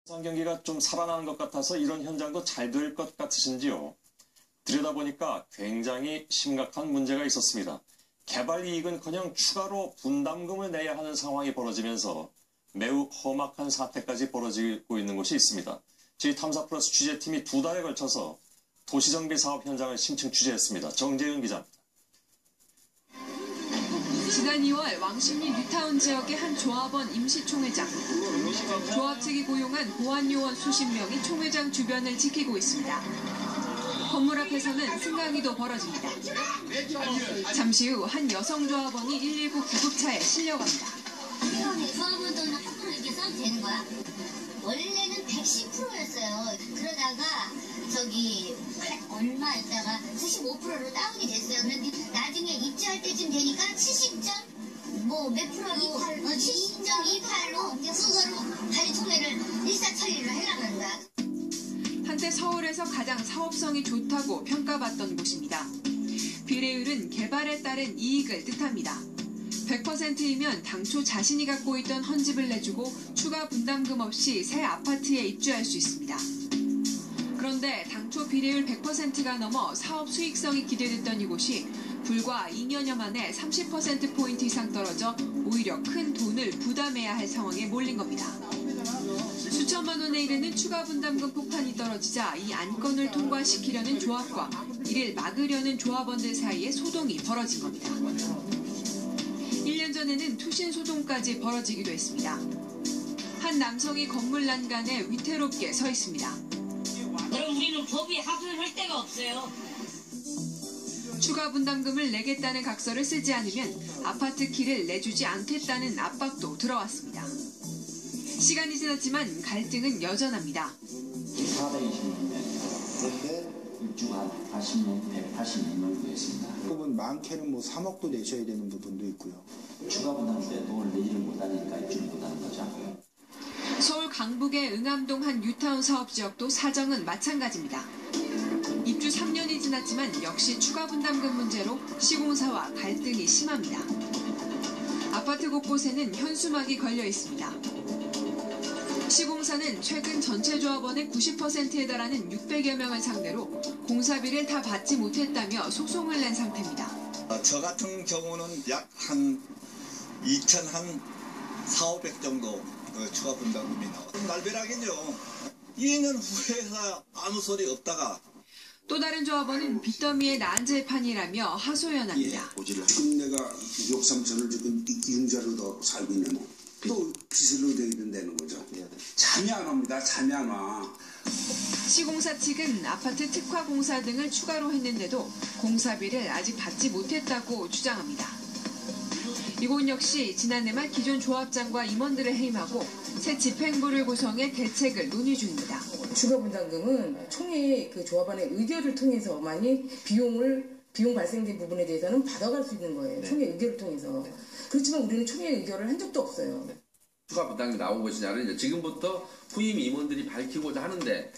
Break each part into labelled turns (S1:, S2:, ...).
S1: 경기가 좀 살아나는 것 같아서 이런 현장도 잘 될 것 같으신지요? 들여다보니까 굉장히 심각한 문제가 있었습니다. 개발 이익은커녕 추가로 분담금을 내야 하는 상황이 벌어지면서 매우 험악한 사태까지 벌어지고 있는 곳이 있습니다. 저희 탐사플러스 취재팀이 2달에 걸쳐서 도시정비 사업 현장을 심층 취재했습니다. 정재윤 기자입니다.
S2: 지난 2월 왕십리 뉴타운 지역의 한 조합원 임시총회장. 조합 측이 고용한 보안요원 수십 명이 총회장 주변을 지키고 있습니다. 건물 앞에서는 승강기도 벌어집니다. 잠시 후 한 여성 조합원이 119 구급차에 실려갑니다.
S3: 조합원들은 함부로 이렇게 써도 되는 거야? 원래는 110%였어요. 그러다가 얼마 있다가 95%로 다운이 됐어요. 그런데 나중에 입주할 때쯤 되니까 70몇 프로로 70.28로 그거로 관리 총회를 일사천리로 해나가는 거야.
S2: 한때 서울에서 가장 사업성이 좋다고 평가받던 곳입니다. 비례율은 개발에 따른 이익을 뜻합니다. 100%이면 당초 자신이 갖고 있던 헌집을 내주고 추가 분담금 없이 새 아파트에 입주할 수 있습니다. 그런데 당초 비례율 100%가 넘어 사업 수익성이 기대됐던 이곳이 불과 2년여 만에 30%포인트 이상 떨어져 오히려 큰 돈을 부담해야 할 상황에 몰린 겁니다. 수천만 원에 이르는 추가 분담금 폭탄이 떨어지자 이 안건을 통과시키려는 조합과 이를 막으려는 조합원들 사이에 소동이 벌어진 겁니다. 1년 전에는 투신 소동까지 벌어지기도 했습니다. 한 남성이 건물 난간에 위태롭게 서 있습니다.
S4: 그럼 우리는 법이 하소연할 데가 없어요.
S2: 추가 분담금을 내겠다는 각서를 쓰지 않으면 아파트 키를 내주지 않겠다는 압박도 들어왔습니다. 시간이 지났지만 갈등은 여전합니다.
S5: 420명, 그런데 입주가 180명 되었습니다.
S6: 부분 많게는 3억도 내셔야 되는 부분도 있고요.
S5: 추가 분담금에 돈을 내지를 못하니까 입주를 못하는 거죠.
S2: 서울 강북의 응암동 한 뉴타운 사업 지역도 사정은 마찬가지입니다. 입주 3년이 지났지만 역시 추가 분담금 문제로 시공사와 갈등이 심합니다. 아파트 곳곳에는 현수막이 걸려 있습니다. 시공사는 최근 전체 조합원의 90%에 달하는 600여 명을 상대로 공사비를 다 받지 못했다며 소송을 낸 상태입니다.
S7: 저 같은 경우는 약 한 2,400 정도 추가 분담금이 나와요. 날벼락이죠. 2년 후에서 아무 소리 없다가
S2: 또 다른 조합원은 빚더미의 난제 판이라며 하소연합니다.
S8: 지금 내가 6억 3천을 지금 융자로 살고 있는 또 빚으로 되게 된다는 거죠. 잠이 안 옵니다. 잠이 안 와.
S2: 시공사 측은 아파트 특화 공사 등을 추가로 했는데도 공사비를 아직 받지 못했다고 주장합니다. 이곳 역시 지난해 말 기존 조합장과 임원들을 해임하고 새 집행부를 구성해 대책을 논의 중입니다.
S9: 추가 분담금은 총회 그 조합원의 의결을 통해서만이 비용 발생된 부분에 대해서는 받아갈 수 있는 거예요. 총회 의결을 통해서. 그렇지만 우리는 총회 의결을 한 적도 없어요.
S10: 추가 분담금이 나온 것이냐를 이제 지금부터 후임 임원들이 밝히고자 하는데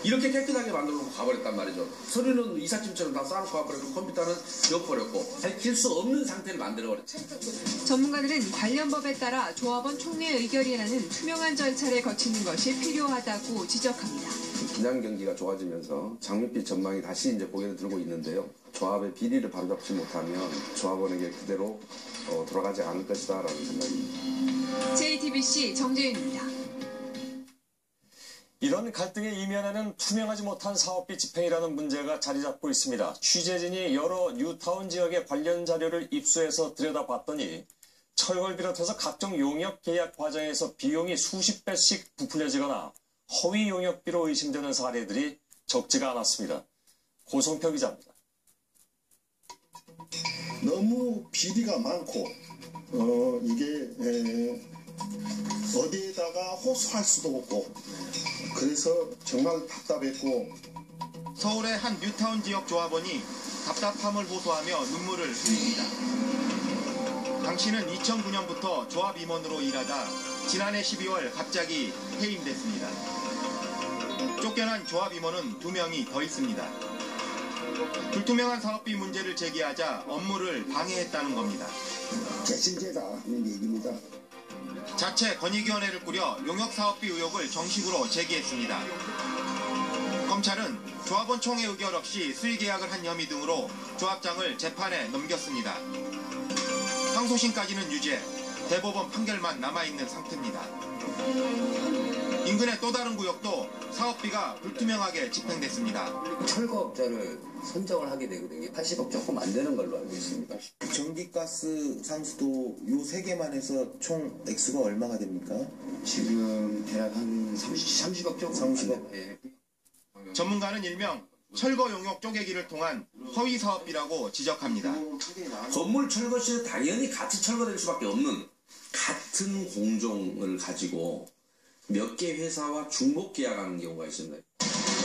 S10: 이렇게 깨끗하게 만들어놓고 가버렸단 말이죠. 서류는 이삿짐처럼 다 쌓아놓고 가버렸고 컴퓨터는 지워버렸고 밝힐 수 없는 상태를 만들어버렸죠.
S2: 전문가들은 관련 법에 따라 조합원 총회 의결이라는 투명한 절차를 거치는 것이 필요하다고 지적합니다.
S11: 분양 경기가 좋아지면서 장밋빛 전망이 다시 이제 고개를 들고 있는데요. 조합의 비리를 바로잡지 못하면 조합원에게 그대로 돌아가지 않을 것이다라는 생각입니다.
S2: JTBC 정재윤입니다.
S1: 이런 갈등에 이면에는 투명하지 못한 사업비 집행이라는 문제가 자리 잡고 있습니다. 취재진이 여러 뉴타운 지역의 관련 자료를 입수해서 들여다봤더니 철거를 비롯해서 각종 용역 계약 과정에서 비용이 수십 배씩 부풀려지거나 허위 용역비로 의심되는 사례들이 적지가 않았습니다. 고성표 기자입니다.
S12: 너무 비리가 많고 이게 어디에다가 호소할 수도 없고 그래서 정말 답답했고
S13: 서울의 한 뉴타운 지역 조합원이 답답함을 호소하며 눈물을 흘립니다. 당신은 2009년부터 조합 임원으로 일하다 지난해 12월 갑자기 해임됐습니다. 쫓겨난 조합 임원은 2명이 더 있습니다. 불투명한 사업비 문제를 제기하자 업무를 방해했다는 겁니다.
S8: 재신제다 하는 얘기입니다.
S13: 자체 권익위원회를 꾸려 용역사업비 의혹을 정식으로 제기했습니다. 검찰은 조합원 총회 의결 없이 수의계약을 한 혐의 등으로 조합장을 재판에 넘겼습니다. 항소심까지는 유죄, 대법원 판결만 남아있는 상태입니다. 인근의 또 다른 구역도 사업비가 불투명하게 집행됐습니다.
S14: 철거업자를 선정을 하게 되거든요. 80억 조금 안 되는 걸로 알고 있습니다.
S15: 전기가스 상수도 요 3개만 해서 총 액수가 얼마가 됩니까?
S14: 지금 대략 한 30억 조금.
S15: 30억.
S14: 예.
S13: 전문가는 일명 철거 용역 쪼개기를 통한 허위 사업비라고 지적합니다.
S10: 건물 철거 시에 당연히 같이 철거될 수밖에 없는 같은 공종을 가지고 몇 개 회사와 중복 계약하는 경우가 있습니다.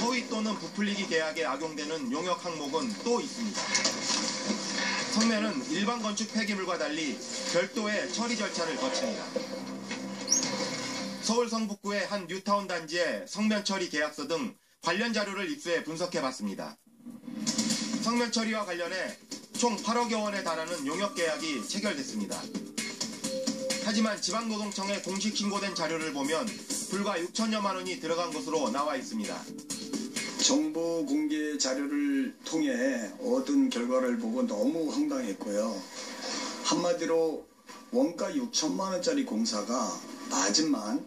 S13: 허위 또는 부풀리기 계약에 악용되는 용역 항목은 또 있습니다. 성면은 일반 건축 폐기물과 달리 별도의 처리 절차를 거칩니다. 서울 성북구의 한 뉴타운 단지의 성면 처리 계약서 등 관련 자료를 입수해 분석해봤습니다. 성면 처리와 관련해 총 8억여 원에 달하는 용역 계약이 체결됐습니다. 하지만 지방노동청에 공식 신고된 자료를 보면 불과 6천여만 원이 들어간 것으로 나와 있습니다.
S12: 정보 공개 자료를 통해 얻은 결과를 보고 너무 황당했고요. 한마디로 원가 6천만 원짜리 공사가 마진만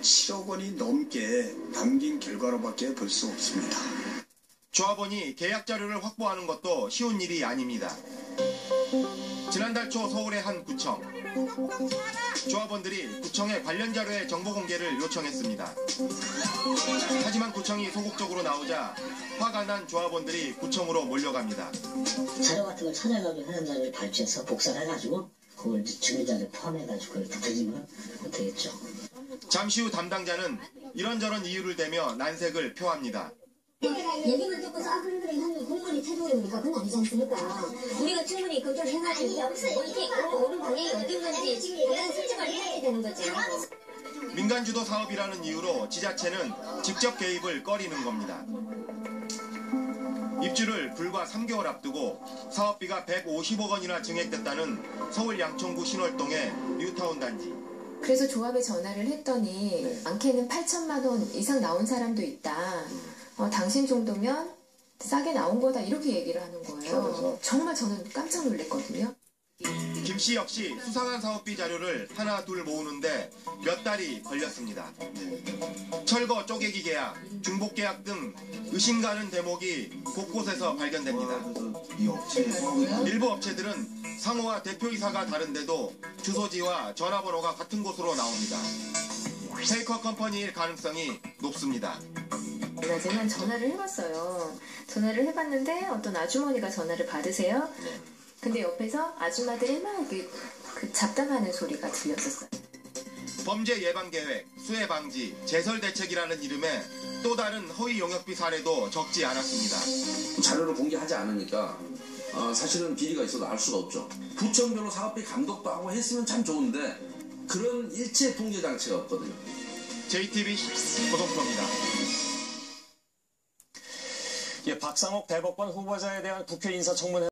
S12: 7억 원이 넘게 남긴 결과로밖에 볼 수 없습니다.
S13: 조합원이 계약 자료를 확보하는 것도 쉬운 일이 아닙니다. 지난달 초 서울의 한 구청. 조합원들이 구청에 관련 자료의 정보 공개를 요청했습니다. 하지만 구청이 소극적으로 나오자 화가 난 조합원들이 구청으로 몰려갑니다.
S16: 자료 같은 걸 찾아가지고 해당 자료를 발췌해서 복사를 해가지고 그걸 증거자료에 포함해가지고 그걸 다 드리면 되겠죠.
S13: 잠시 후 담당자는 이런저런 이유를 대며 난색을 표합니다.
S3: 얘기만 듣고서 그래 하면 공무원이 태도를 보니까 그건 아니지 않습니까? 우리가 충분히 검토를 해가지고 뭐 이게 옳은 방향이 어떤 건지 그런 설정을 해야 되는 거죠.
S13: 민간주도 사업이라는 이유로 지자체는 직접 개입을 꺼리는 겁니다. 입주를 불과 3개월 앞두고 사업비가 150억 원이나 증액됐다는 서울 양천구 신월동의 뉴타운 단지.
S17: 그래서 조합에 전화를 했더니 많게는 8천만 원 이상 나온 사람도 있다. 당신 정도면 싸게 나온 거다 이렇게 얘기를 하는 거예요. 정말 저는 깜짝 놀랐거든요.
S13: 김 씨 역시 수상한 사업비 자료를 하나 둘 모으는데 몇 달이 걸렸습니다. 철거 쪼개기 계약, 중복 계약 등 의심 가는 대목이 곳곳에서 발견됩니다. 일부 업체들은 상호와 대표이사가 다른데도 주소지와 전화번호가 같은 곳으로 나옵니다. 페이커 컴퍼니일 가능성이 높습니다.
S17: 낮에만 전화를 해봤어요. 전화를 해봤는데 어떤 아주머니가 전화를 받으세요. 근데 옆에서 아줌마들이 막 그 잡담하는 소리가 들렸었어요.
S13: 범죄 예방 계획, 수해 방지, 제설 대책이라는 이름의 또 다른 허위 용역비 사례도 적지 않았습니다.
S10: 자료를 공개하지 않으니까 사실은 비리가 있어도 알 수가 없죠. 구청별로 사업비 감독도 하고 했으면 참 좋은데 그런 일체 통제 장치가 없거든요.
S13: JTB 고성표입니다.
S1: 박상욱 대법관 후보자에 대한 국회 인사청문회